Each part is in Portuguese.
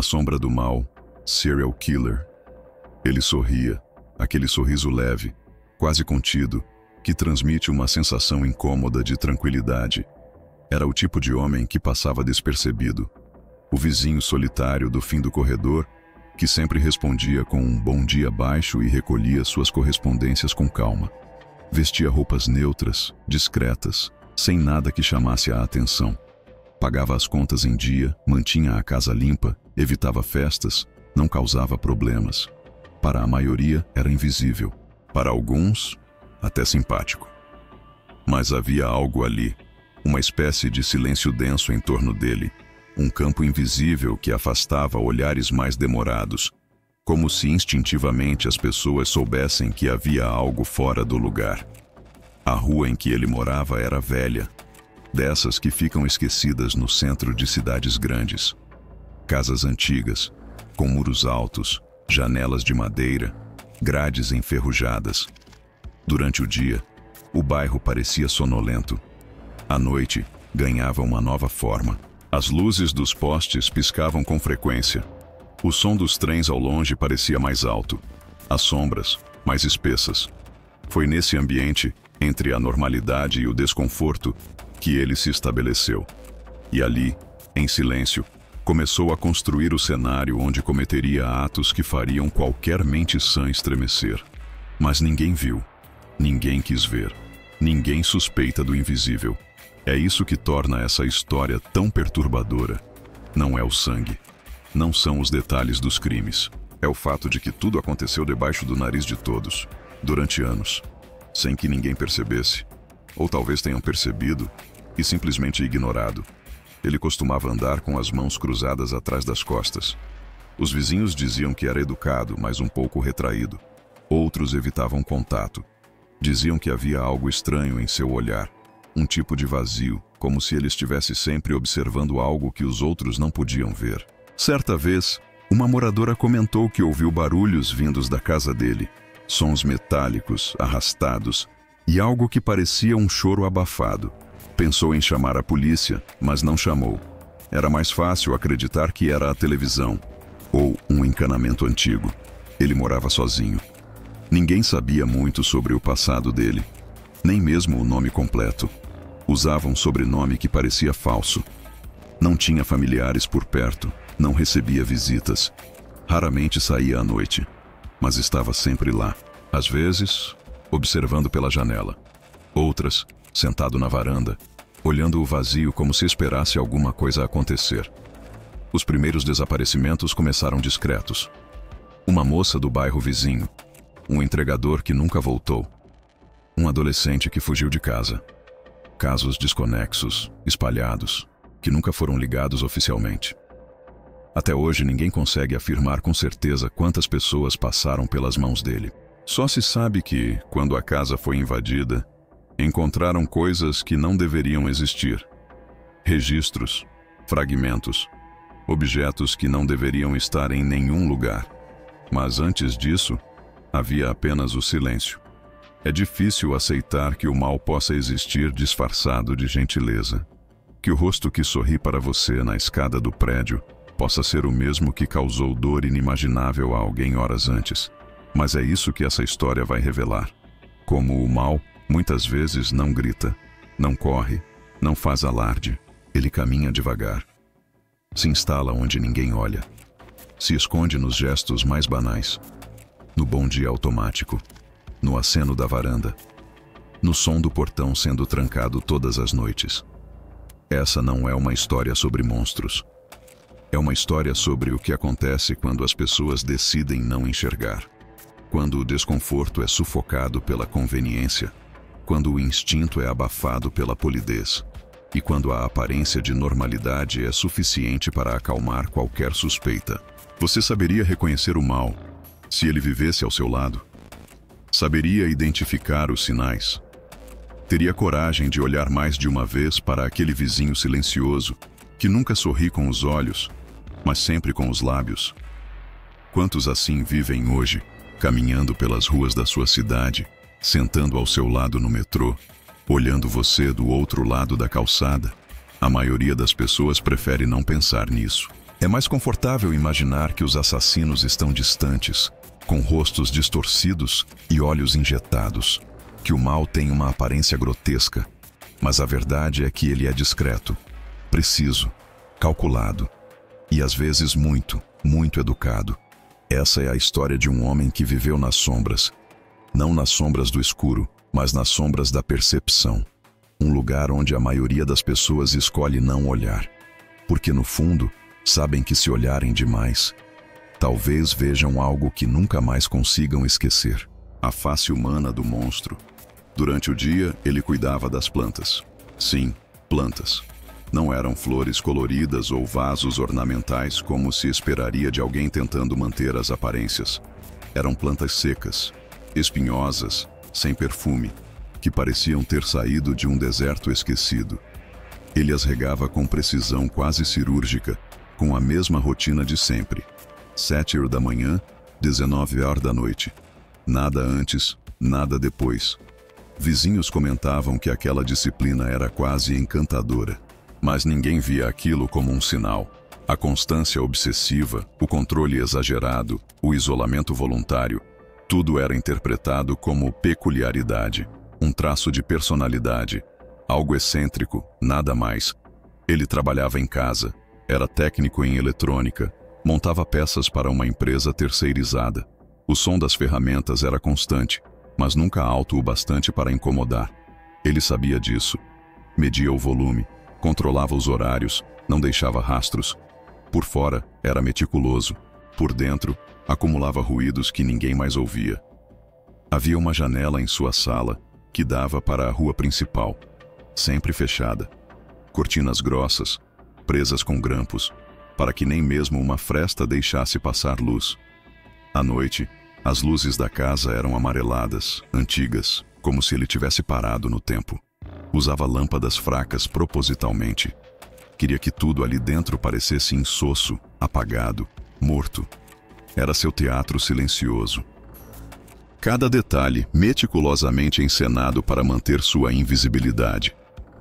Na sombra do mal, serial killer. Ele sorria, aquele sorriso leve, quase contido, que transmite uma sensação incômoda de tranquilidade. Era o tipo de homem que passava despercebido. O vizinho solitário do fim do corredor, que sempre respondia com um bom dia baixo e recolhia suas correspondências com calma. Vestia roupas neutras, discretas, sem nada que chamasse a atenção. Pagava as contas em dia, mantinha a casa limpa, evitava festas, não causava problemas. Para a maioria era invisível. Para alguns, até simpático. Mas havia algo ali, uma espécie de silêncio denso em torno dele, um campo invisível que afastava olhares mais demorados, como se instintivamente as pessoas soubessem que havia algo fora do lugar. A rua em que ele morava era velha, dessas que ficam esquecidas no centro de cidades grandes. Casas antigas, com muros altos, janelas de madeira, grades enferrujadas. Durante o dia, o bairro parecia sonolento. À noite, ganhava uma nova forma. As luzes dos postes piscavam com frequência. O som dos trens ao longe parecia mais alto. As sombras, mais espessas. Foi nesse ambiente, entre a normalidade e o desconforto, que ele se estabeleceu. E ali, em silêncio, começou a construir o cenário onde cometeria atos que fariam qualquer mente sã estremecer. Mas ninguém viu. Ninguém quis ver. Ninguém suspeita do invisível. É isso que torna essa história tão perturbadora. Não é o sangue. Não são os detalhes dos crimes. É o fato de que tudo aconteceu debaixo do nariz de todos, durante anos, sem que ninguém percebesse. Ou talvez tenham percebido e simplesmente ignorado. Ele costumava andar com as mãos cruzadas atrás das costas. Os vizinhos diziam que era educado, mas um pouco retraído. Outros evitavam contato. Diziam que havia algo estranho em seu olhar, um tipo de vazio, como se ele estivesse sempre observando algo que os outros não podiam ver. Certa vez, uma moradora comentou que ouviu barulhos vindos da casa dele, sons metálicos, arrastados, e algo que parecia um choro abafado. Pensou em chamar a polícia, mas não chamou. Era mais fácil acreditar que era a televisão, ou um encanamento antigo. Ele morava sozinho. Ninguém sabia muito sobre o passado dele, nem mesmo o nome completo. Usava um sobrenome que parecia falso. Não tinha familiares por perto, não recebia visitas. Raramente saía à noite, mas estava sempre lá. Às vezes, observando pela janela. Outras, sentado na varanda, olhando o vazio como se esperasse alguma coisa acontecer. Os primeiros desaparecimentos começaram discretos. Uma moça do bairro vizinho, um entregador que nunca voltou, um adolescente que fugiu de casa. Casos desconexos, espalhados, que nunca foram ligados oficialmente. Até hoje ninguém consegue afirmar com certeza quantas pessoas passaram pelas mãos dele. Só se sabe que, quando a casa foi invadida, encontraram coisas que não deveriam existir. Registros, fragmentos, objetos que não deveriam estar em nenhum lugar. Mas antes disso, havia apenas o silêncio. É difícil aceitar que o mal possa existir disfarçado de gentileza. Que o rosto que sorri para você na escada do prédio possa ser o mesmo que causou dor inimaginável a alguém horas antes. Mas é isso que essa história vai revelar. Como o mal, muitas vezes, não grita, não corre, não faz alarde. Ele caminha devagar. Se instala onde ninguém olha. Se esconde nos gestos mais banais. No bom dia automático. No aceno da varanda. No som do portão sendo trancado todas as noites. Essa não é uma história sobre monstros. É uma história sobre o que acontece quando as pessoas decidem não enxergar. Quando o desconforto é sufocado pela conveniência. Quando o instinto é abafado pela polidez. E quando a aparência de normalidade é suficiente para acalmar qualquer suspeita. Você saberia reconhecer o mal se ele vivesse ao seu lado? Saberia identificar os sinais? Teria coragem de olhar mais de uma vez para aquele vizinho silencioso que nunca sorri com os olhos, mas sempre com os lábios? Quantos assim vivem hoje, caminhando pelas ruas da sua cidade, sentando ao seu lado no metrô, olhando você do outro lado da calçada? A maioria das pessoas prefere não pensar nisso. É mais confortável imaginar que os assassinos estão distantes, com rostos distorcidos e olhos injetados, que o mal tem uma aparência grotesca, mas a verdade é que ele é discreto, preciso, calculado e às vezes muito, muito educado. Essa é a história de um homem que viveu nas sombras, não nas sombras do escuro, mas nas sombras da percepção. Um lugar onde a maioria das pessoas escolhe não olhar, porque no fundo sabem que se olharem demais, talvez vejam algo que nunca mais consigam esquecer. A face humana do monstro. Durante o dia, ele cuidava das plantas. Sim, plantas. Não eram flores coloridas ou vasos ornamentais como se esperaria de alguém tentando manter as aparências. Eram plantas secas, espinhosas, sem perfume, que pareciam ter saído de um deserto esquecido. Ele as regava com precisão quase cirúrgica, com a mesma rotina de sempre. 7h da manhã, 19h da noite. Nada antes, nada depois. Vizinhos comentavam que aquela disciplina era quase encantadora, mas ninguém via aquilo como um sinal. A constância obsessiva, o controle exagerado, o isolamento voluntário, tudo era interpretado como peculiaridade, um traço de personalidade, algo excêntrico, nada mais. Ele trabalhava em casa, era técnico em eletrônica, montava peças para uma empresa terceirizada. O som das ferramentas era constante, mas nunca alto o bastante para incomodar. Ele sabia disso. Media o volume, controlava os horários, não deixava rastros. Por fora, era meticuloso. Por dentro, acumulava ruídos que ninguém mais ouvia. Havia uma janela em sua sala que dava para a rua principal, sempre fechada. Cortinas grossas, presas com grampos, para que nem mesmo uma fresta deixasse passar luz. À noite, as luzes da casa eram amareladas, antigas, como se ele tivesse parado no tempo. Usava lâmpadas fracas propositalmente. Queria que tudo ali dentro parecesse insosso, apagado, morto. Era seu teatro silencioso. Cada detalhe meticulosamente encenado para manter sua invisibilidade.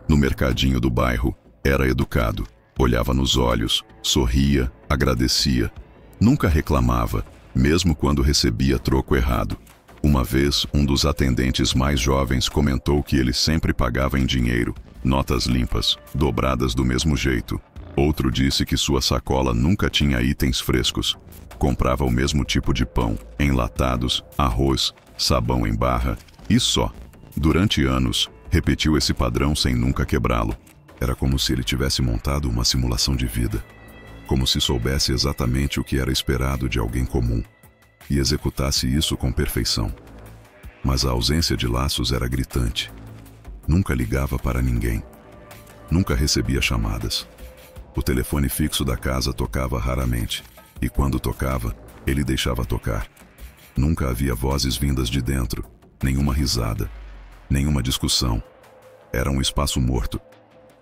No mercadinho do bairro, era educado. Olhava nos olhos, sorria, agradecia. Nunca reclamava, mesmo quando recebia troco errado. Uma vez, um dos atendentes mais jovens comentou que ele sempre pagava em dinheiro, notas limpas, dobradas do mesmo jeito. Outro disse que sua sacola nunca tinha itens frescos. Comprava o mesmo tipo de pão, enlatados, arroz, sabão em barra, e só. Durante anos, repetiu esse padrão sem nunca quebrá-lo. Era como se ele tivesse montado uma simulação de vida. Como se soubesse exatamente o que era esperado de alguém comum e executasse isso com perfeição. Mas a ausência de laços era gritante. Nunca ligava para ninguém. Nunca recebia chamadas. O telefone fixo da casa tocava raramente, e quando tocava, ele deixava tocar. Nunca havia vozes vindas de dentro, nenhuma risada, nenhuma discussão. Era um espaço morto.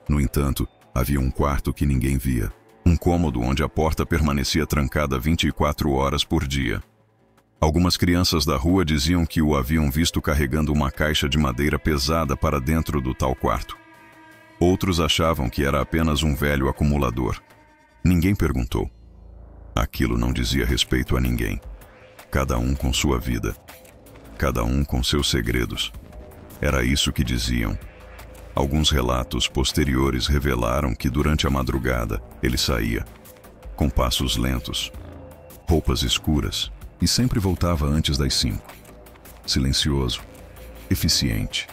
No entanto, havia um quarto que ninguém via. Um cômodo onde a porta permanecia trancada 24 horas por dia. Algumas crianças da rua diziam que o haviam visto carregando uma caixa de madeira pesada para dentro do tal quarto. Outros achavam que era apenas um velho acumulador. Ninguém perguntou. Aquilo não dizia respeito a ninguém. Cada um com sua vida. Cada um com seus segredos. Era isso que diziam. Alguns relatos posteriores revelaram que durante a madrugada ele saía, com passos lentos, roupas escuras, e sempre voltava antes das 5. Silencioso, eficiente.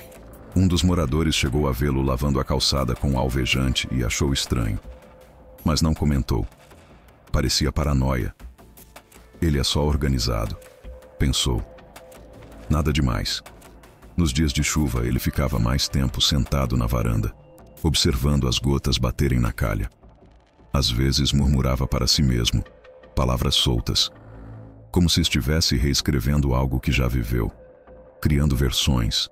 Um dos moradores chegou a vê-lo lavando a calçada com alvejante e achou estranho. Mas não comentou. Parecia paranoia. Ele é só organizado, pensou. Nada demais. Nos dias de chuva, ele ficava mais tempo sentado na varanda, observando as gotas baterem na calha. Às vezes murmurava para si mesmo, palavras soltas, como se estivesse reescrevendo algo que já viveu, criando versões,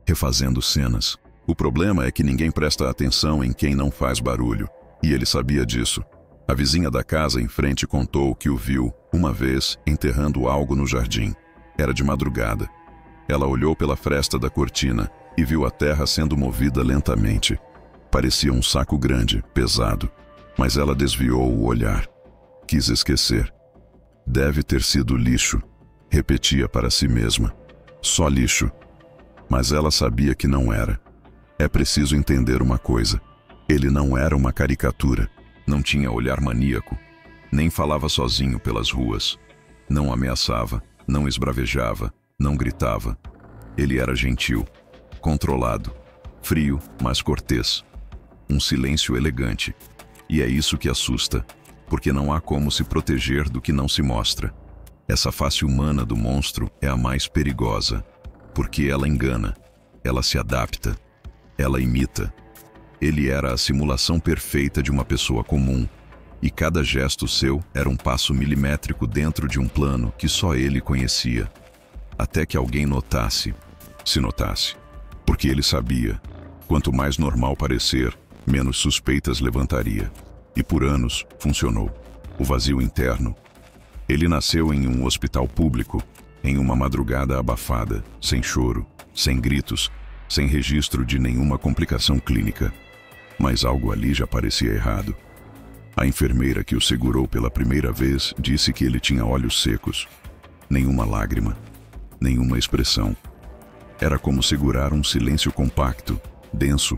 refazendo cenas. O problema é que ninguém presta atenção em quem não faz barulho, e ele sabia disso. A vizinha da casa em frente contou que o viu, uma vez, enterrando algo no jardim. Era de madrugada. Ela olhou pela fresta da cortina e viu a terra sendo movida lentamente. Parecia um saco grande, pesado, mas ela desviou o olhar. Quis esquecer. Deve ter sido lixo, repetia para si mesma. Só lixo. Mas ela sabia que não era. É preciso entender uma coisa. Ele não era uma caricatura. Não tinha olhar maníaco. Nem falava sozinho pelas ruas. Não ameaçava, não esbravejava, não gritava. Ele era gentil, controlado, frio, mas cortês. Um silêncio elegante. E é isso que assusta, porque não há como se proteger do que não se mostra. Essa face humana do monstro é a mais perigosa, porque ela engana, ela se adapta, ela imita. Ele era a simulação perfeita de uma pessoa comum, e cada gesto seu era um passo milimétrico dentro de um plano que só ele conhecia. Até que alguém notasse, se notasse, porque ele sabia, quanto mais normal parecer, menos suspeitas levantaria. E por anos funcionou. O vazio interno. Ele nasceu em um hospital público, em uma madrugada abafada, sem choro, sem gritos, sem registro de nenhuma complicação clínica. Mas algo ali já parecia errado. A enfermeira que o segurou pela primeira vez disse que ele tinha olhos secos. Nenhuma lágrima, nenhuma expressão. Era como segurar um silêncio compacto, denso,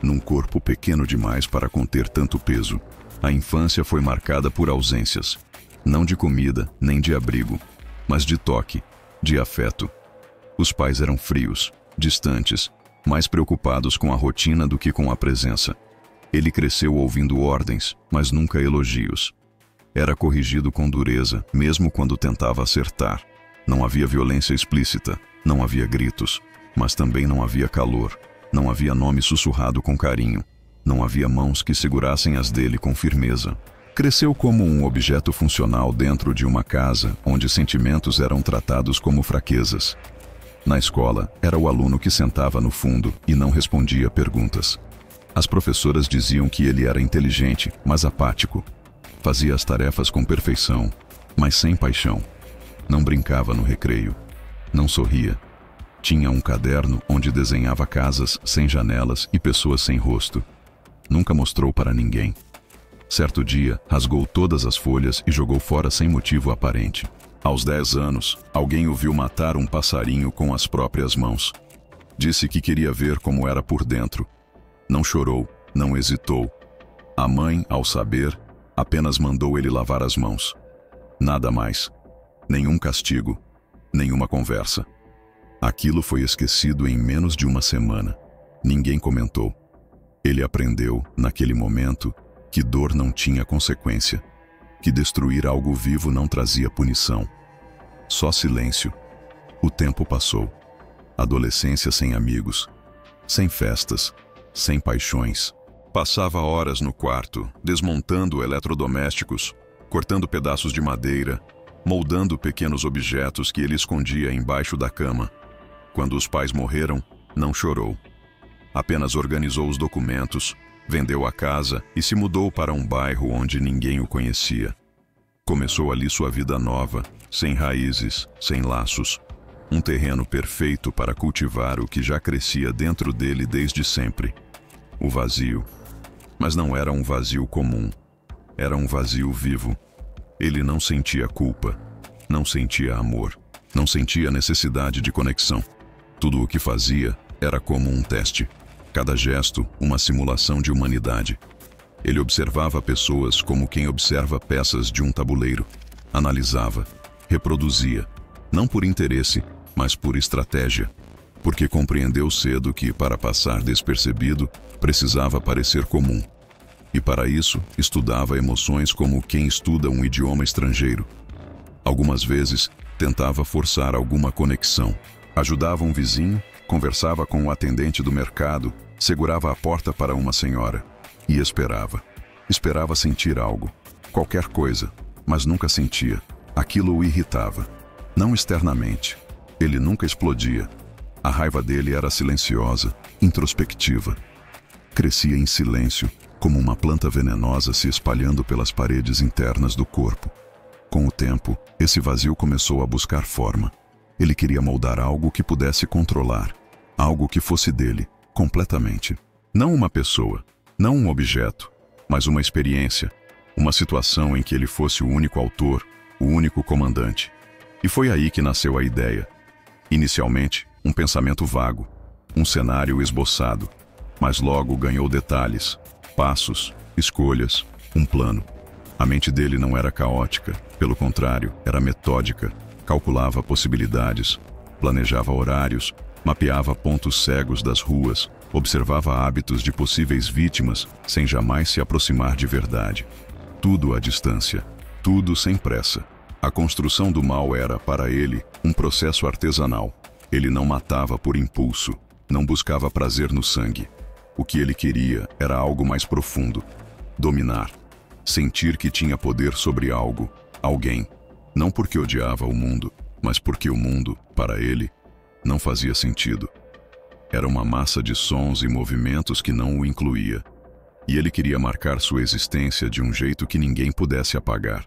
num corpo pequeno demais para conter tanto peso. A infância foi marcada por ausências, não de comida nem de abrigo, mas de toque, de afeto. Os pais eram frios, distantes, mais preocupados com a rotina do que com a presença. Ele cresceu ouvindo ordens, mas nunca elogios. Era corrigido com dureza, mesmo quando tentava acertar. Não havia violência explícita, não havia gritos, mas também não havia calor, não havia nome sussurrado com carinho, não havia mãos que segurassem as dele com firmeza. Cresceu como um objeto funcional dentro de uma casa onde sentimentos eram tratados como fraquezas. Na escola, era o aluno que sentava no fundo e não respondia perguntas. As professoras diziam que ele era inteligente, mas apático. Fazia as tarefas com perfeição, mas sem paixão. Não brincava no recreio. Não sorria. Tinha um caderno onde desenhava casas sem janelas e pessoas sem rosto. Nunca mostrou para ninguém. Certo dia, rasgou todas as folhas e jogou fora sem motivo aparente. Aos 10 anos, alguém o viu matar um passarinho com as próprias mãos. Disse que queria ver como era por dentro. Não chorou, não hesitou. A mãe, ao saber, apenas mandou ele lavar as mãos. Nada mais. Nenhum castigo, nenhuma conversa. Aquilo foi esquecido em menos de uma semana. Ninguém comentou. Ele aprendeu, naquele momento, que dor não tinha consequência, que destruir algo vivo não trazia punição. Só silêncio. O tempo passou. Adolescência sem amigos, sem festas, sem paixões. Passava horas no quarto, desmontando eletrodomésticos, cortando pedaços de madeira, moldando pequenos objetos que ele escondia embaixo da cama. Quando os pais morreram, não chorou. Apenas organizou os documentos, vendeu a casa e se mudou para um bairro onde ninguém o conhecia. Começou ali sua vida nova, sem raízes, sem laços. Um terreno perfeito para cultivar o que já crescia dentro dele desde sempre. O vazio. Mas não era um vazio comum. Era um vazio vivo. Ele não sentia culpa, não sentia amor, não sentia necessidade de conexão. Tudo o que fazia era como um teste. Cada gesto, uma simulação de humanidade. Ele observava pessoas como quem observa peças de um tabuleiro. Analisava, reproduzia, não por interesse, mas por estratégia. Porque compreendeu cedo que, para passar despercebido, precisava parecer comum. E para isso, estudava emoções como quem estuda um idioma estrangeiro. Algumas vezes, tentava forçar alguma conexão. Ajudava um vizinho, conversava com o atendente do mercado, segurava a porta para uma senhora. E esperava. Esperava sentir algo, qualquer coisa, mas nunca sentia. Aquilo o irritava. Não externamente. Ele nunca explodia. A raiva dele era silenciosa, introspectiva. Crescia em silêncio, como uma planta venenosa se espalhando pelas paredes internas do corpo. Com o tempo, esse vazio começou a buscar forma. Ele queria moldar algo que pudesse controlar, algo que fosse dele, completamente. Não uma pessoa, não um objeto, mas uma experiência, Uma situação em que ele fosse o único autor, o único comandante. E foi aí que nasceu a ideia. Inicialmente, um pensamento vago, um cenário esboçado, mas logo ganhou detalhes, passos, escolhas, um plano. A mente dele não era caótica, pelo contrário, era metódica, calculava possibilidades, planejava horários, mapeava pontos cegos das ruas, observava hábitos de possíveis vítimas sem jamais se aproximar de verdade. Tudo à distância, tudo sem pressa. A construção do mal era, para ele, um processo artesanal. Ele não matava por impulso, não buscava prazer no sangue. O que ele queria era algo mais profundo. Dominar. Sentir que tinha poder sobre algo, alguém. Não porque odiava o mundo, mas porque o mundo, para ele, não fazia sentido. Era uma massa de sons e movimentos que não o incluía. E ele queria marcar sua existência de um jeito que ninguém pudesse apagar.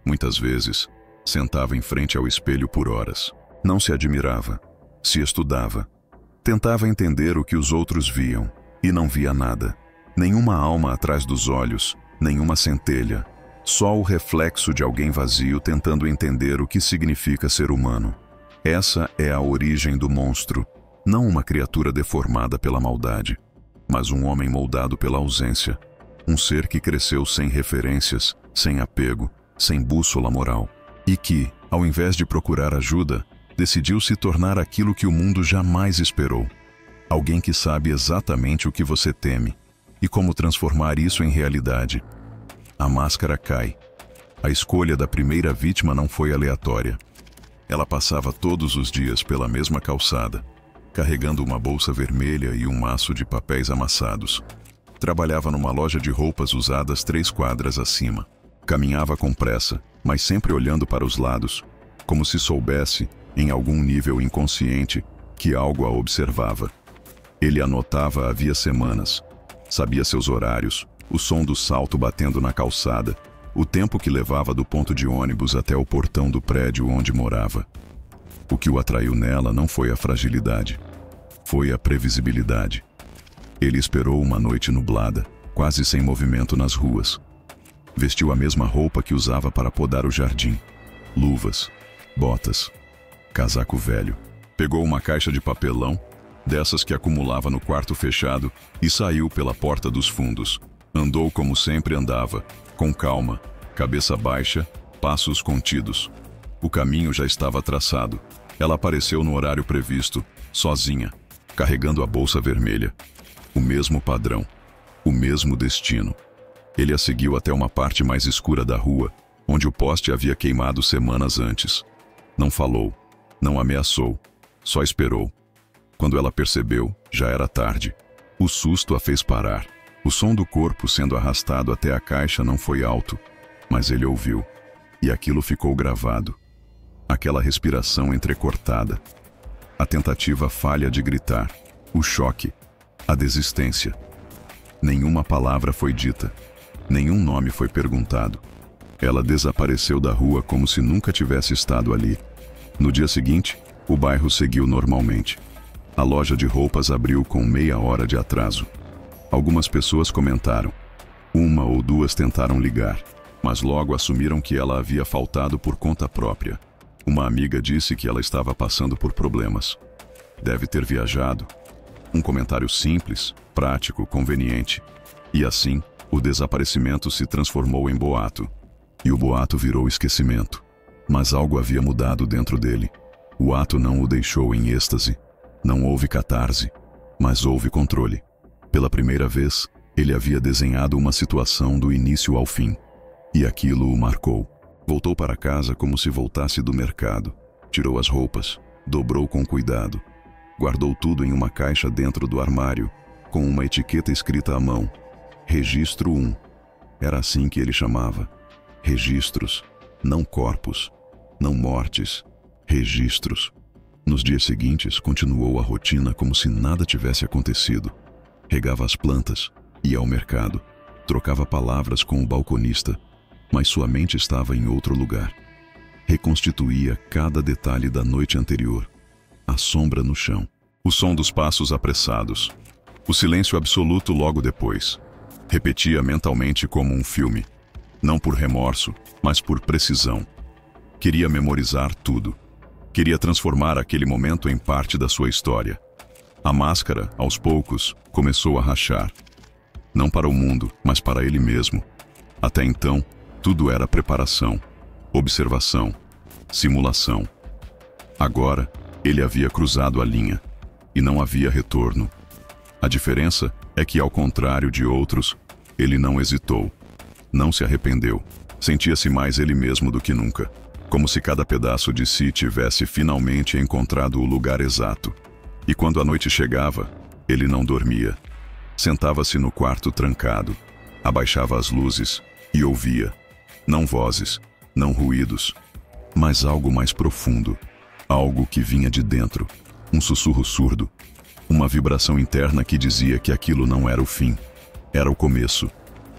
Muitas vezes, sentava em frente ao espelho por horas. Não se admirava, se estudava. Tentava entender o que os outros viam, e não via nada. Nenhuma alma atrás dos olhos, nenhuma centelha. Só o reflexo de alguém vazio tentando entender o que significa ser humano. Essa é a origem do monstro, não uma criatura deformada pela maldade, mas um homem moldado pela ausência. Um ser que cresceu sem referências, sem apego, sem bússola moral. E que, ao invés de procurar ajuda, decidiu se tornar aquilo que o mundo jamais esperou. Alguém que sabe exatamente o que você teme e como transformar isso em realidade. A máscara cai. A escolha da primeira vítima não foi aleatória. Ela passava todos os dias pela mesma calçada, carregando uma bolsa vermelha e um maço de papéis amassados. Trabalhava numa loja de roupas usadas 3 quadras acima. Caminhava com pressa, mas sempre olhando para os lados, como se soubesse, em algum nível inconsciente, que algo a observava. Ele anotava havia semanas. Sabia seus horários, o som do salto batendo na calçada, o tempo que levava do ponto de ônibus até o portão do prédio onde morava. O que o atraiu nela não foi a fragilidade, foi a previsibilidade. Ele esperou uma noite nublada, quase sem movimento nas ruas. Vestiu a mesma roupa que usava para podar o jardim. Luvas, botas, casaco velho. Pegou uma caixa de papelão, dessas que acumulava no quarto fechado, e saiu pela porta dos fundos. Andou como sempre andava, com calma, cabeça baixa, passos contidos. O caminho já estava traçado. Ela apareceu no horário previsto, sozinha, carregando a bolsa vermelha. O mesmo padrão, o mesmo destino. Ele a seguiu até uma parte mais escura da rua, onde o poste havia queimado semanas antes. Não falou, não ameaçou, só esperou. Quando ela percebeu, já era tarde. O susto a fez parar. O som do corpo sendo arrastado até a caixa não foi alto, mas ele ouviu. E aquilo ficou gravado. Aquela respiração entrecortada. A tentativa falha de gritar. O choque. A desistência. Nenhuma palavra foi dita. Nenhum nome foi perguntado. Ela desapareceu da rua como se nunca tivesse estado ali. No dia seguinte, o bairro seguiu normalmente. A loja de roupas abriu com meia hora de atraso. Algumas pessoas comentaram. 1 ou 2 tentaram ligar, mas logo assumiram que ela havia faltado por conta própria. Uma amiga disse que ela estava passando por problemas. Deve ter viajado. Um comentário simples, prático, conveniente. E assim, o desaparecimento se transformou em boato. E o boato virou esquecimento. Mas algo havia mudado dentro dele. O ato não o deixou em êxtase. Não houve catarse, mas houve controle. Pela primeira vez, ele havia desenhado uma situação do início ao fim. E aquilo o marcou. Voltou para casa como se voltasse do mercado. Tirou as roupas, dobrou com cuidado. Guardou tudo em uma caixa dentro do armário, com uma etiqueta escrita à mão. Registro 1. Era assim que ele chamava. Registros, não corpos, não mortes, registros. Nos dias seguintes, continuou a rotina como se nada tivesse acontecido. Regava as plantas, ia ao mercado, trocava palavras com o balconista, mas sua mente estava em outro lugar. Reconstituía cada detalhe da noite anterior. A sombra no chão, o som dos passos apressados, o silêncio absoluto logo depois. Repetia mentalmente como um filme. Não por remorso, mas por precisão. Queria memorizar tudo. Queria transformar aquele momento em parte da sua história. A máscara, aos poucos, começou a rachar. Não para o mundo, mas para ele mesmo. Até então, tudo era preparação, observação, simulação. Agora, ele havia cruzado a linha, e não havia retorno. A diferença é que, ao contrário de outros, ele não hesitou, não se arrependeu. Sentia-se mais ele mesmo do que nunca, como se cada pedaço de si tivesse finalmente encontrado o lugar exato. E quando a noite chegava, ele não dormia. Sentava-se no quarto trancado, abaixava as luzes e ouvia, não vozes, não ruídos, mas algo mais profundo, algo que vinha de dentro, um sussurro surdo, uma vibração interna que dizia que aquilo não era o fim, era o começo.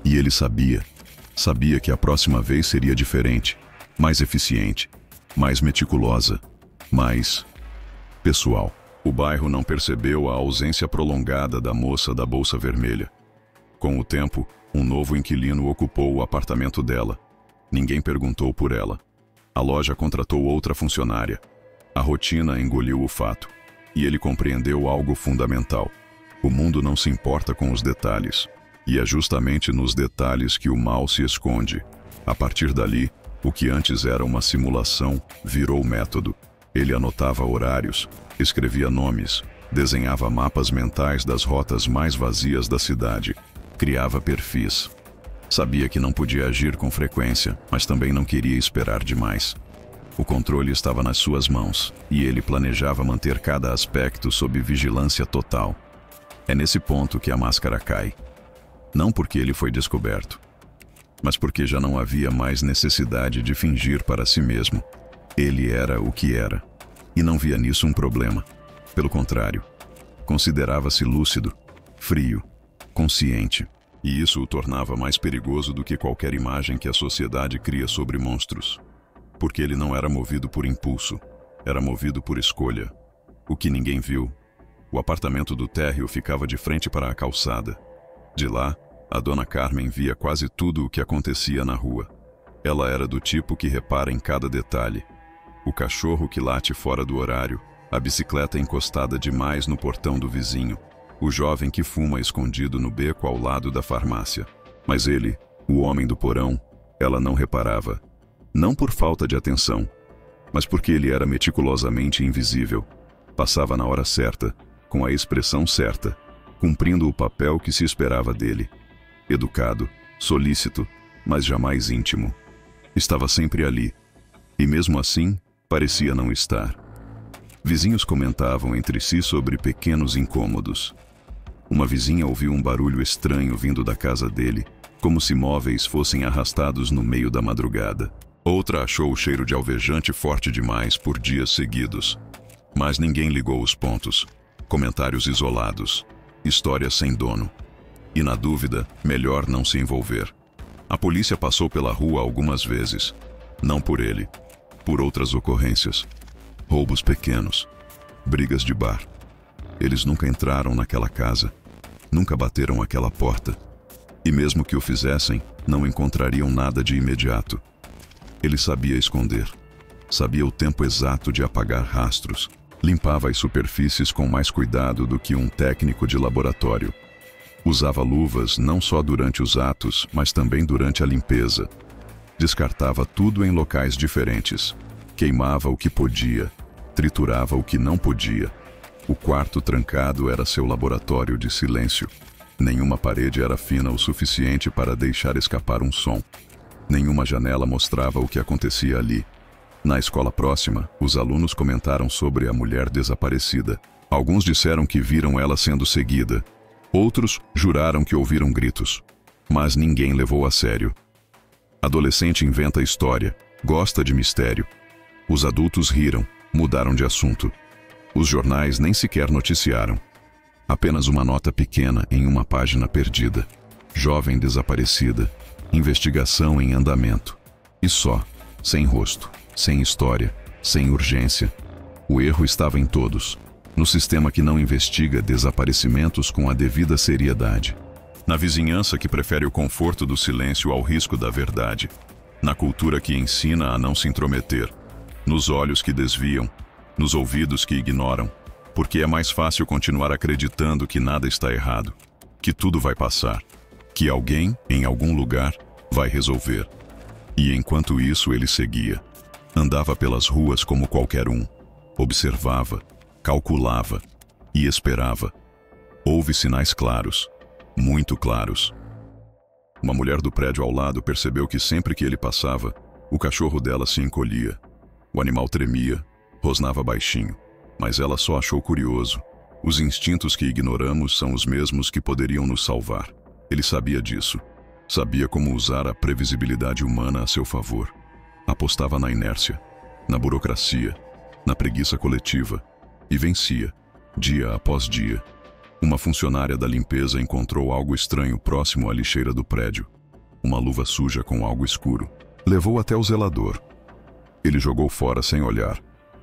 E ele sabia que a próxima vez seria diferente, mais eficiente, mais meticulosa, mais pessoal. O bairro não percebeu a ausência prolongada da moça da bolsa vermelha. Com o tempo, um novo inquilino ocupou o apartamento dela. Ninguém perguntou por ela. A loja contratou outra funcionária. A rotina engoliu o fato. E ele compreendeu algo fundamental. O mundo não se importa com os detalhes. E é justamente nos detalhes que o mal se esconde. A partir dali, o que antes era uma simulação virou método. Ele anotava horários, escrevia nomes, desenhava mapas mentais das rotas mais vazias da cidade, criava perfis. Sabia que não podia agir com frequência, mas também não queria esperar demais. O controle estava nas suas mãos, e ele planejava manter cada aspecto sob vigilância total. É nesse ponto que a máscara cai. Não porque ele foi descoberto, mas porque já não havia mais necessidade de fingir para si mesmo. Ele era o que era, e não via nisso um problema. Pelo contrário, considerava-se lúcido, frio, consciente, e isso o tornava mais perigoso do que qualquer imagem que a sociedade cria sobre monstros. Porque ele não era movido por impulso, era movido por escolha. O que ninguém viu. O apartamento do térreo ficava de frente para a calçada. De lá, a dona Carmen via quase tudo o que acontecia na rua. Ela era do tipo que repara em cada detalhe. O cachorro que late fora do horário, a bicicleta encostada demais no portão do vizinho, o jovem que fuma escondido no beco ao lado da farmácia. Mas ele, o homem do porão, ela não reparava. Não por falta de atenção, mas porque ele era meticulosamente invisível. Passava na hora certa, com a expressão certa, cumprindo o papel que se esperava dele. Educado, solícito, mas jamais íntimo. Estava sempre ali, e mesmo assim, parecia não estar. Vizinhos comentavam entre si sobre pequenos incômodos. Uma vizinha ouviu um barulho estranho vindo da casa dele, como se móveis fossem arrastados no meio da madrugada. Outra achou o cheiro de alvejante forte demais por dias seguidos. Mas ninguém ligou os pontos. Comentários isolados. Histórias sem dono. E na dúvida, melhor não se envolver. A polícia passou pela rua algumas vezes. Não por ele. Por outras ocorrências. Roubos pequenos. Brigas de bar. Eles nunca entraram naquela casa. Nunca bateram aquela porta. E mesmo que o fizessem, não encontrariam nada de imediato. Ele sabia esconder. Sabia o tempo exato de apagar rastros. Limpava as superfícies com mais cuidado do que um técnico de laboratório. Usava luvas não só durante os atos, mas também durante a limpeza. Descartava tudo em locais diferentes. Queimava o que podia. Triturava o que não podia. O quarto trancado era seu laboratório de silêncio. Nenhuma parede era fina o suficiente para deixar escapar um som. Nenhuma janela mostrava o que acontecia ali. Na escola próxima, os alunos comentaram sobre a mulher desaparecida. Alguns disseram que viram ela sendo seguida. Outros juraram que ouviram gritos. Mas ninguém levou a sério. Adolescente inventa história, gosta de mistério. Os adultos riram, mudaram de assunto. Os jornais nem sequer noticiaram. Apenas uma nota pequena em uma página perdida. Jovem desaparecida. Investigação em andamento. E só, sem rosto, sem história, sem urgência. O erro estava em todos. No sistema que não investiga desaparecimentos com a devida seriedade. Na vizinhança que prefere o conforto do silêncio ao risco da verdade. Na cultura que ensina a não se intrometer. Nos olhos que desviam. Nos ouvidos que ignoram. Porque é mais fácil continuar acreditando que nada está errado. Que tudo vai passar. Que alguém, em algum lugar, vai resolver. E enquanto isso ele seguia. Andava pelas ruas como qualquer um. Observava, calculava e esperava. Houve sinais claros, muito claros. Uma mulher do prédio ao lado percebeu que sempre que ele passava, o cachorro dela se encolhia. O animal tremia, rosnava baixinho, mas ela só achou curioso. Os instintos que ignoramos são os mesmos que poderiam nos salvar. Ele sabia disso. Sabia como usar a previsibilidade humana a seu favor. Apostava na inércia, na burocracia, na preguiça coletiva, e vencia, dia após dia. Uma funcionária da limpeza encontrou algo estranho próximo à lixeira do prédio. Uma luva suja com algo escuro. Levou até o zelador. Ele jogou fora sem olhar.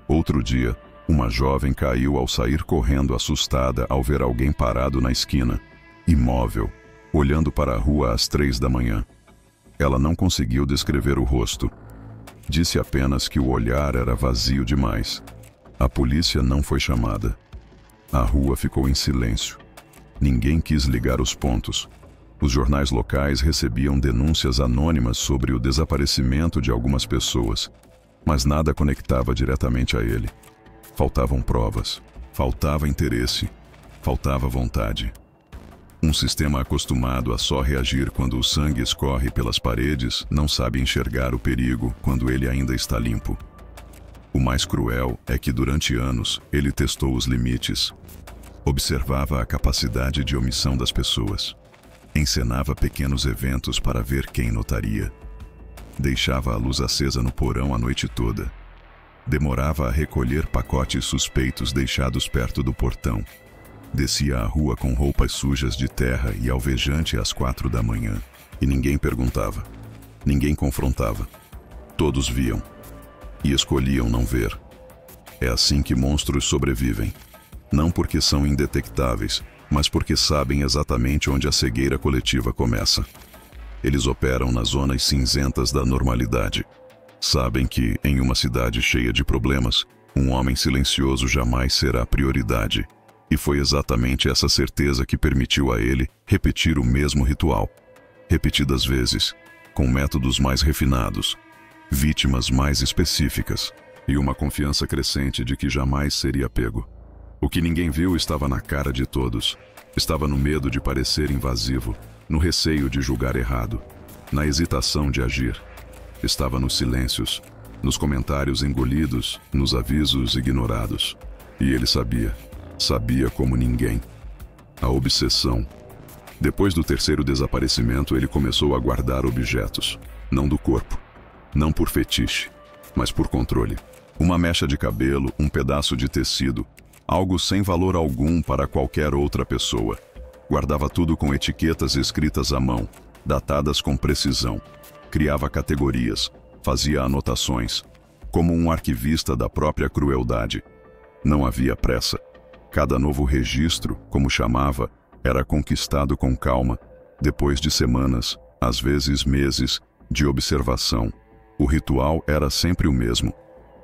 Outro dia, uma jovem caiu ao sair correndo assustada ao ver alguém parado na esquina, imóvel, olhando para a rua às 3 da manhã. Ela não conseguiu descrever o rosto. Disse apenas que o olhar era vazio demais. A polícia não foi chamada. A rua ficou em silêncio. Ninguém quis ligar os pontos. Os jornais locais recebiam denúncias anônimas sobre o desaparecimento de algumas pessoas, mas nada conectava diretamente a ele. Faltavam provas, faltava interesse, faltava vontade. Um sistema acostumado a só reagir quando o sangue escorre pelas paredes não sabe enxergar o perigo quando ele ainda está limpo. O mais cruel é que durante anos ele testou os limites. Observava a capacidade de omissão das pessoas. Encenava pequenos eventos para ver quem notaria. Deixava a luz acesa no porão a noite toda. Demorava a recolher pacotes suspeitos deixados perto do portão. Descia a rua com roupas sujas de terra e alvejante às 4 da manhã. E ninguém perguntava. Ninguém confrontava. Todos viam. E escolhiam não ver. É assim que monstros sobrevivem. Não porque são indetectáveis, mas porque sabem exatamente onde a cegueira coletiva começa. Eles operam nas zonas cinzentas da normalidade. Sabem que, em uma cidade cheia de problemas, um homem silencioso jamais será prioridade. E foi exatamente essa certeza que permitiu a ele repetir o mesmo ritual. Repetidas vezes, com métodos mais refinados, vítimas mais específicas e uma confiança crescente de que jamais seria pego. O que ninguém viu estava na cara de todos. Estava no medo de parecer invasivo, no receio de julgar errado, na hesitação de agir. Estava nos silêncios, nos comentários engolidos, nos avisos ignorados. E ele sabia. Sabia como ninguém. A obsessão. Depois do terceiro desaparecimento, ele começou a guardar objetos. Não do corpo. Não por fetiche, mas por controle. Uma mecha de cabelo, um pedaço de tecido. Algo sem valor algum para qualquer outra pessoa. Guardava tudo com etiquetas escritas à mão, datadas com precisão. Criava categorias, fazia anotações. Como um arquivista da própria crueldade. Não havia pressa. Cada novo registro, como chamava, era conquistado com calma, depois de semanas, às vezes meses, de observação. O ritual era sempre o mesmo.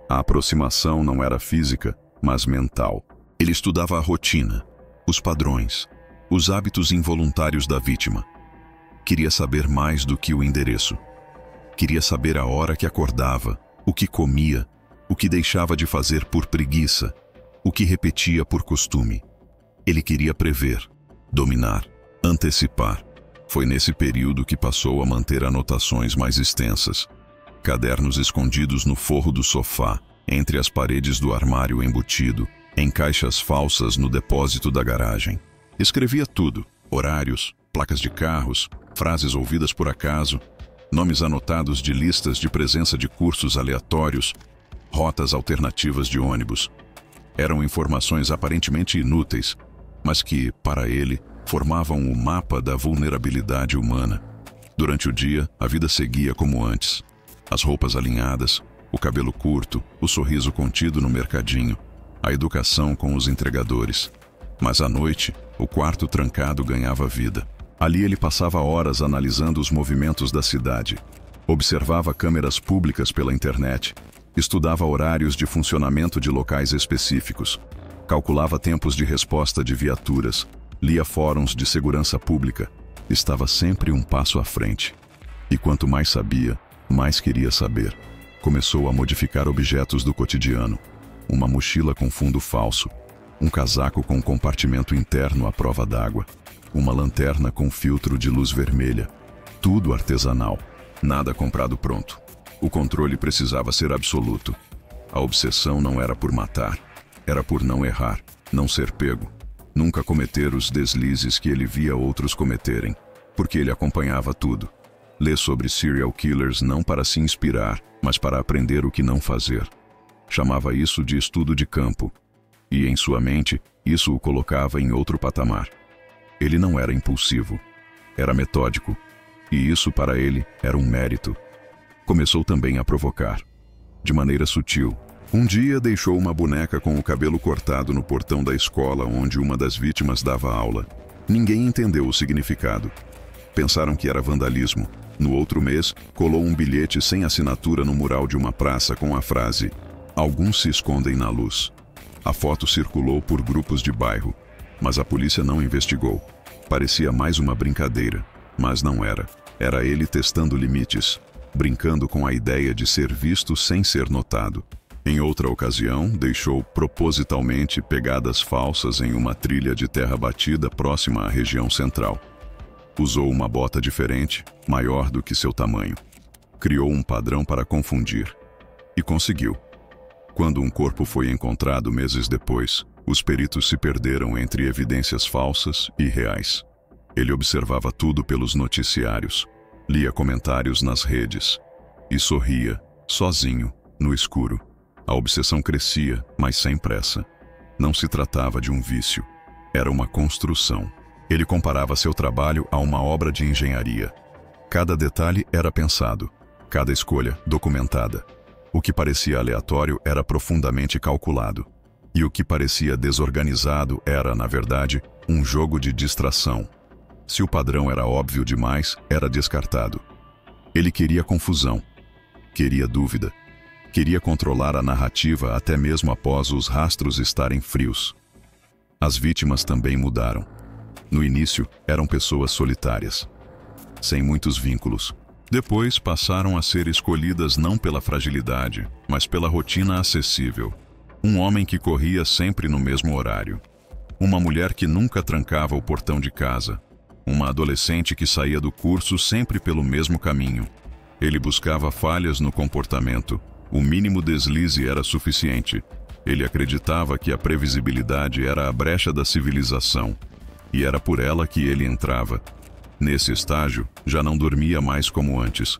A aproximação não era física, mas mental. Ele estudava a rotina, os padrões, os hábitos involuntários da vítima. Queria saber mais do que o endereço. Queria saber a hora que acordava, o que comia, o que deixava de fazer por preguiça, o que repetia por costume. Ele queria prever, dominar, antecipar. Foi nesse período que passou a manter anotações mais extensas. Cadernos escondidos no forro do sofá, entre as paredes do armário embutido, em caixas falsas no depósito da garagem. Escrevia tudo: horários, placas de carros, frases ouvidas por acaso, nomes anotados de listas de presença de cursos aleatórios, rotas alternativas de ônibus. Eram informações aparentemente inúteis, mas que, para ele, formavam o mapa da vulnerabilidade humana. Durante o dia, a vida seguia como antes. As roupas alinhadas, o cabelo curto, o sorriso contido no mercadinho, a educação com os entregadores. Mas à noite, o quarto trancado ganhava vida. Ali ele passava horas analisando os movimentos da cidade, observava câmeras públicas pela internet, estudava horários de funcionamento de locais específicos, calculava tempos de resposta de viaturas, lia fóruns de segurança pública. Estava sempre um passo à frente. E quanto mais sabia, mais queria saber. Começou a modificar objetos do cotidiano. Uma mochila com fundo falso, um casaco com compartimento interno à prova d'água, uma lanterna com filtro de luz vermelha. Tudo artesanal, nada comprado pronto. O controle precisava ser absoluto. A obsessão não era por matar, era por não errar, não ser pego, nunca cometer os deslizes que ele via outros cometerem, porque ele acompanhava tudo. Lê sobre serial killers não para se inspirar, mas para aprender o que não fazer. Chamava isso de estudo de campo. E em sua mente, isso o colocava em outro patamar. Ele não era impulsivo. Era metódico. E isso para ele era um mérito. Começou também a provocar. De maneira sutil. Um dia deixou uma boneca com o cabelo cortado no portão da escola onde uma das vítimas dava aula. Ninguém entendeu o significado. Pensaram que era vandalismo. No outro mês, colou um bilhete sem assinatura no mural de uma praça com a frase: "Alguns se escondem na luz". A foto circulou por grupos de bairro, mas a polícia não investigou. Parecia mais uma brincadeira, mas não era. Era ele testando limites, brincando com a ideia de ser visto sem ser notado. Em outra ocasião, deixou propositalmente pegadas falsas em uma trilha de terra batida próxima à região central. Usou uma bota diferente, maior do que seu tamanho. Criou um padrão para confundir. E conseguiu. Quando um corpo foi encontrado meses depois, os peritos se perderam entre evidências falsas e reais. Ele observava tudo pelos noticiários, lia comentários nas redes e sorria, sozinho, no escuro. A obsessão crescia, mas sem pressa. Não se tratava de um vício. Era uma construção. Ele comparava seu trabalho a uma obra de engenharia. Cada detalhe era pensado, cada escolha documentada. O que parecia aleatório era profundamente calculado. E o que parecia desorganizado era, na verdade, um jogo de distração. Se o padrão era óbvio demais, era descartado. Ele queria confusão, queria dúvida, queria controlar a narrativa até mesmo após os rastros estarem frios. As vítimas também mudaram. No início, eram pessoas solitárias, sem muitos vínculos. Depois passaram a ser escolhidas não pela fragilidade, mas pela rotina acessível. Um homem que corria sempre no mesmo horário. Uma mulher que nunca trancava o portão de casa. Uma adolescente que saía do curso sempre pelo mesmo caminho. Ele buscava falhas no comportamento. O mínimo deslize era suficiente. Ele acreditava que a previsibilidade era a brecha da civilização. E era por ela que ele entrava. Nesse estágio, já não dormia mais como antes.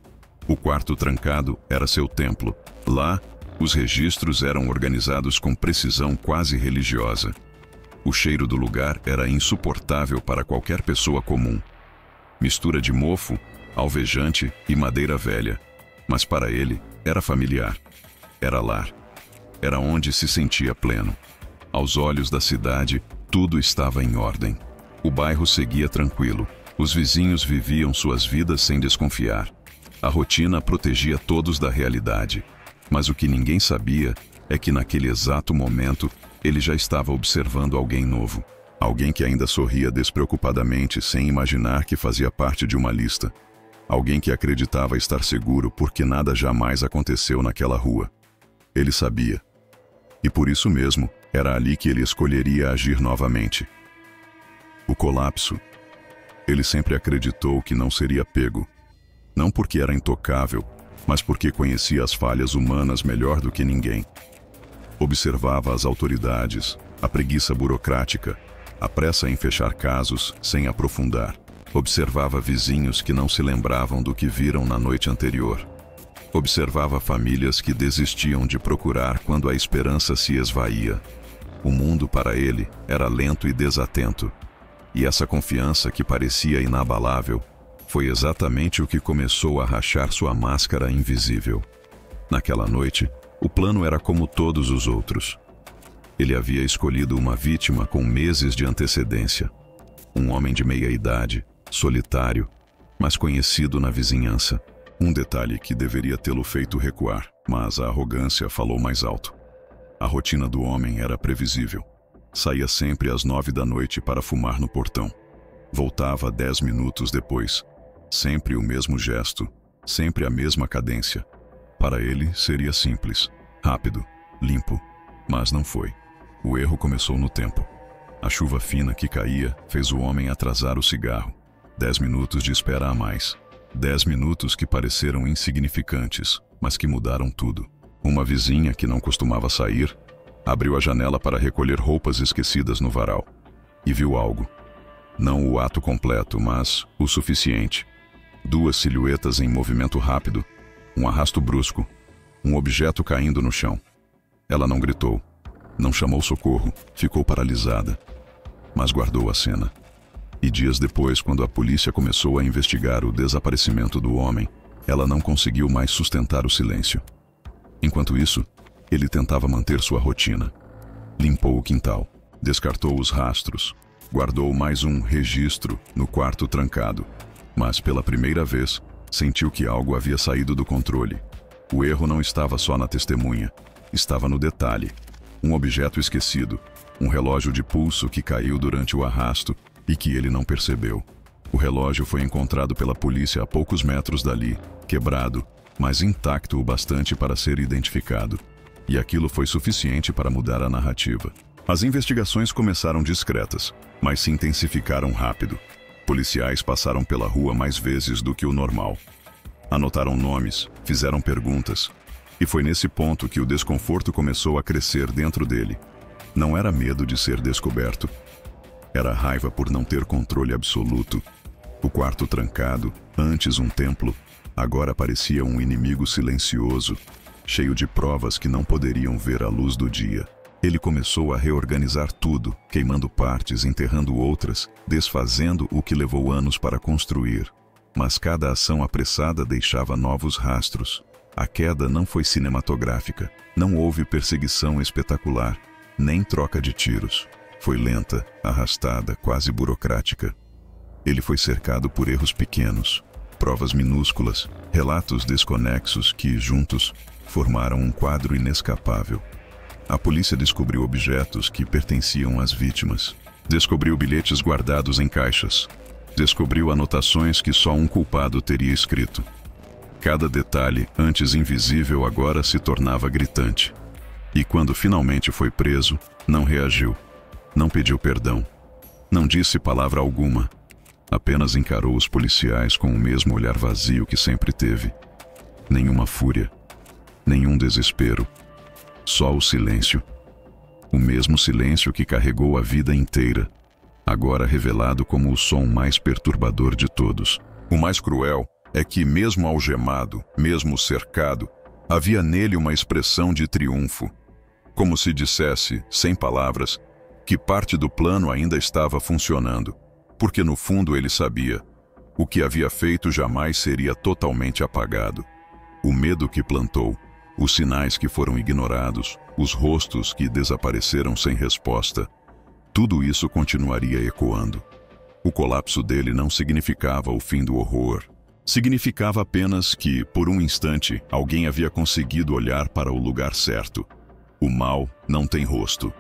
O quarto trancado era seu templo. Lá, os registros eram organizados com precisão quase religiosa. O cheiro do lugar era insuportável para qualquer pessoa comum. Mistura de mofo, alvejante e madeira velha. Mas para ele, era familiar. Era lar. Era onde se sentia pleno. Aos olhos da cidade, tudo estava em ordem. O bairro seguia tranquilo. Os vizinhos viviam suas vidas sem desconfiar. A rotina protegia todos da realidade. Mas o que ninguém sabia é que naquele exato momento ele já estava observando alguém novo. Alguém que ainda sorria despreocupadamente sem imaginar que fazia parte de uma lista. Alguém que acreditava estar seguro porque nada jamais aconteceu naquela rua. Ele sabia. E por isso mesmo, era ali que ele escolheria agir novamente. O colapso. Ele sempre acreditou que não seria pego. Não porque era intocável, mas porque conhecia as falhas humanas melhor do que ninguém. Observava as autoridades, a preguiça burocrática, a pressa em fechar casos sem aprofundar. Observava vizinhos que não se lembravam do que viram na noite anterior. Observava famílias que desistiam de procurar quando a esperança se esvaía. O mundo para ele era lento e desatento. E essa confiança que parecia inabalável foi exatamente o que começou a rachar sua máscara invisível. Naquela noite, o plano era como todos os outros. Ele havia escolhido uma vítima com meses de antecedência. Um homem de meia idade, solitário, mas conhecido na vizinhança. Um detalhe que deveria tê-lo feito recuar, mas a arrogância falou mais alto. A rotina do homem era previsível. Saía sempre às 9 da noite para fumar no portão. Voltava 10 minutos depois. Sempre o mesmo gesto, sempre a mesma cadência. Para ele seria simples, rápido, limpo, mas não foi. O erro começou no tempo. A chuva fina que caía fez o homem atrasar o cigarro. 10 minutos de espera a mais. 10 minutos que pareceram insignificantes, mas que mudaram tudo. Uma vizinha que não costumava sair, abriu a janela para recolher roupas esquecidas no varal. E viu algo. Não o ato completo, mas o suficiente. 2 silhuetas em movimento rápido, um arrasto brusco, um objeto caindo no chão. Ela não gritou, não chamou socorro, ficou paralisada, mas guardou a cena. E dias depois, quando a polícia começou a investigar o desaparecimento do homem, ela não conseguiu mais sustentar o silêncio. Enquanto isso, ele tentava manter sua rotina. Limpou o quintal, descartou os rastros, guardou mais um registro no quarto trancado, mas pela primeira vez, sentiu que algo havia saído do controle. O erro não estava só na testemunha, estava no detalhe. Um objeto esquecido, um relógio de pulso que caiu durante o arrasto e que ele não percebeu. O relógio foi encontrado pela polícia a poucos metros dali, quebrado, mas intacto o bastante para ser identificado. E aquilo foi suficiente para mudar a narrativa. As investigações começaram discretas, mas se intensificaram rápido. Policiais passaram pela rua mais vezes do que o normal. Anotaram nomes, fizeram perguntas. E foi nesse ponto que o desconforto começou a crescer dentro dele. Não era medo de ser descoberto. Era raiva por não ter controle absoluto. O quarto trancado, antes um templo, agora parecia um inimigo silencioso, cheio de provas que não poderiam ver a luz do dia. Ele começou a reorganizar tudo, queimando partes, enterrando outras, desfazendo o que levou anos para construir. Mas cada ação apressada deixava novos rastros. A queda não foi cinematográfica, não houve perseguição espetacular, nem troca de tiros. Foi lenta, arrastada, quase burocrática. Ele foi cercado por erros pequenos, provas minúsculas, relatos desconexos que, juntos, formaram um quadro inescapável. A polícia descobriu objetos que pertenciam às vítimas. Descobriu bilhetes guardados em caixas. Descobriu anotações que só um culpado teria escrito. Cada detalhe, antes invisível, agora se tornava gritante. E quando finalmente foi preso, não reagiu. Não pediu perdão. Não disse palavra alguma. Apenas encarou os policiais com o mesmo olhar vazio que sempre teve. Nenhuma fúria. Nenhum desespero. Só o silêncio. O mesmo silêncio que carregou a vida inteira, agora revelado como o som mais perturbador de todos. O mais cruel é que, mesmo algemado, mesmo cercado, havia nele uma expressão de triunfo. Como se dissesse, sem palavras, que parte do plano ainda estava funcionando, porque no fundo ele sabia, o que havia feito jamais seria totalmente apagado. O medo que plantou, os sinais que foram ignorados, os rostos que desapareceram sem resposta, tudo isso continuaria ecoando. O colapso dele não significava o fim do horror. Significava apenas que, por um instante, alguém havia conseguido olhar para o lugar certo. O mal não tem rosto.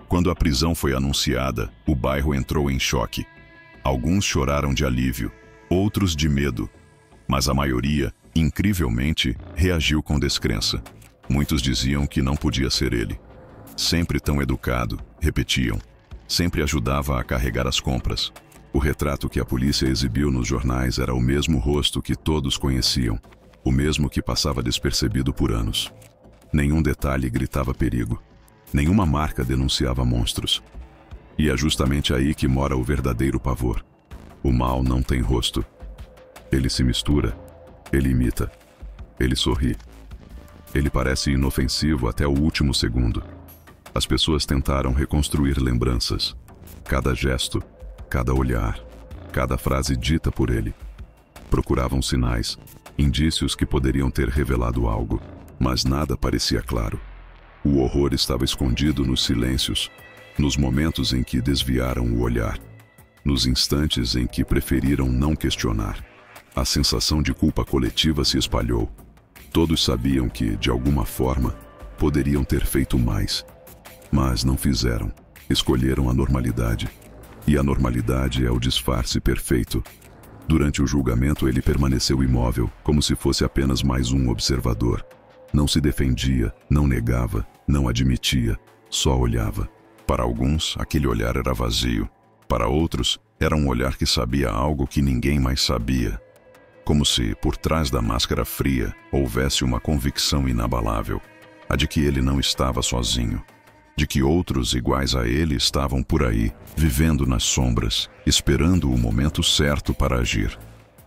Quando a prisão foi anunciada, o bairro entrou em choque. Alguns choraram de alívio, outros de medo, mas a maioria, incrivelmente, reagiu com descrença. Muitos diziam que não podia ser ele. Sempre tão educado, repetiam. Sempre ajudava a carregar as compras. O retrato que a polícia exibiu nos jornais era o mesmo rosto que todos conheciam, o mesmo que passava despercebido por anos. Nenhum detalhe gritava perigo. Nenhuma marca denunciava monstros. E é justamente aí que mora o verdadeiro pavor. O mal não tem rosto. Ele se mistura, ele imita, ele sorri. Ele parece inofensivo até o último segundo. As pessoas tentaram reconstruir lembranças. Cada gesto, cada olhar, cada frase dita por ele. Procuravam sinais, indícios que poderiam ter revelado algo, mas nada parecia claro. O horror estava escondido nos silêncios, nos momentos em que desviaram o olhar. nos instantes em que preferiram não questionar. A sensação de culpa coletiva se espalhou. Todos sabiam que, de alguma forma, poderiam ter feito mais. Mas não fizeram. Escolheram a normalidade. E a normalidade é o disfarce perfeito. Durante o julgamento, ele permaneceu imóvel, como se fosse apenas mais um observador. Não se defendia, não negava, não admitia, só olhava. Para alguns, aquele olhar era vazio. Para outros, era um olhar que sabia algo que ninguém mais sabia. Como se, por trás da máscara fria, houvesse uma convicção inabalável, a de que ele não estava sozinho, de que outros iguais a ele estavam por aí, vivendo nas sombras, esperando o momento certo para agir.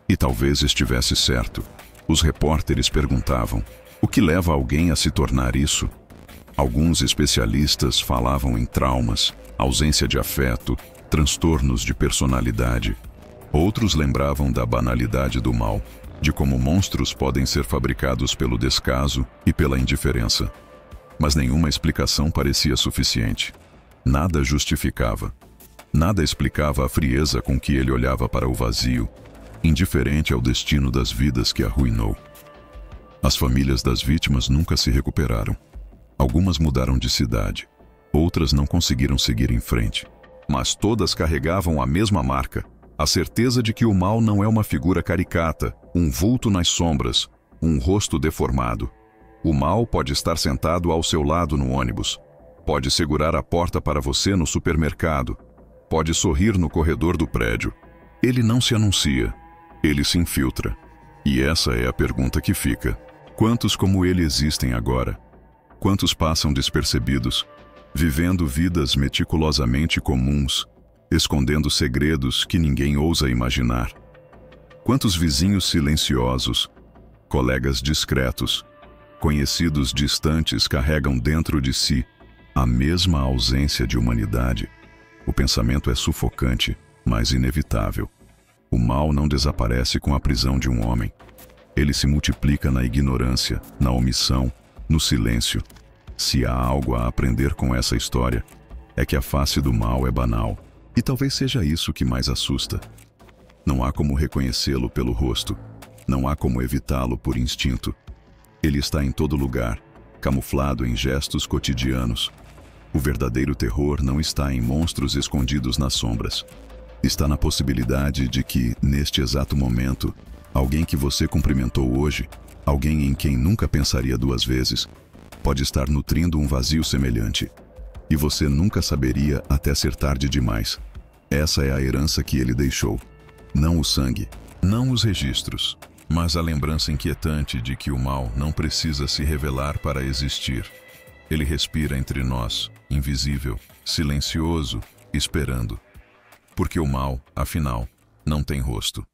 E talvez estivesse certo. Os repórteres perguntavam: o que leva alguém a se tornar isso? Alguns especialistas falavam em traumas, ausência de afeto, transtornos de personalidade. Outros lembravam da banalidade do mal, de como monstros podem ser fabricados pelo descaso e pela indiferença. Mas nenhuma explicação parecia suficiente. Nada justificava. Nada explicava a frieza com que ele olhava para o vazio, indiferente ao destino das vidas que arruinou. As famílias das vítimas nunca se recuperaram. Algumas mudaram de cidade, outras não conseguiram seguir em frente. Mas todas carregavam a mesma marca, a certeza de que o mal não é uma figura caricata, um vulto nas sombras, um rosto deformado. O mal pode estar sentado ao seu lado no ônibus, pode segurar a porta para você no supermercado, pode sorrir no corredor do prédio. Ele não se anuncia, ele se infiltra. E essa é a pergunta que fica: quantos como ele existem agora? Quantos passam despercebidos, vivendo vidas meticulosamente comuns, escondendo segredos que ninguém ousa imaginar? Quantos vizinhos silenciosos, colegas discretos, conhecidos distantes carregam dentro de si a mesma ausência de humanidade? O pensamento é sufocante, mas inevitável. O mal não desaparece com a prisão de um homem. Ele se multiplica na ignorância, na omissão, no silêncio. Se há algo a aprender com essa história, é que a face do mal é banal. E talvez seja isso que mais assusta. Não há como reconhecê-lo pelo rosto. Não há como evitá-lo por instinto. Ele está em todo lugar, camuflado em gestos cotidianos. O verdadeiro terror não está em monstros escondidos nas sombras. Está na possibilidade de que, neste exato momento, alguém que você cumprimentou hoje, alguém em quem nunca pensaria duas vezes, pode estar nutrindo um vazio semelhante. E você nunca saberia até ser tarde demais. Essa é a herança que ele deixou. Não o sangue, não os registros, mas a lembrança inquietante de que o mal não precisa se revelar para existir. Ele respira entre nós, invisível, silencioso, esperando. Porque o mal, afinal, não tem rosto.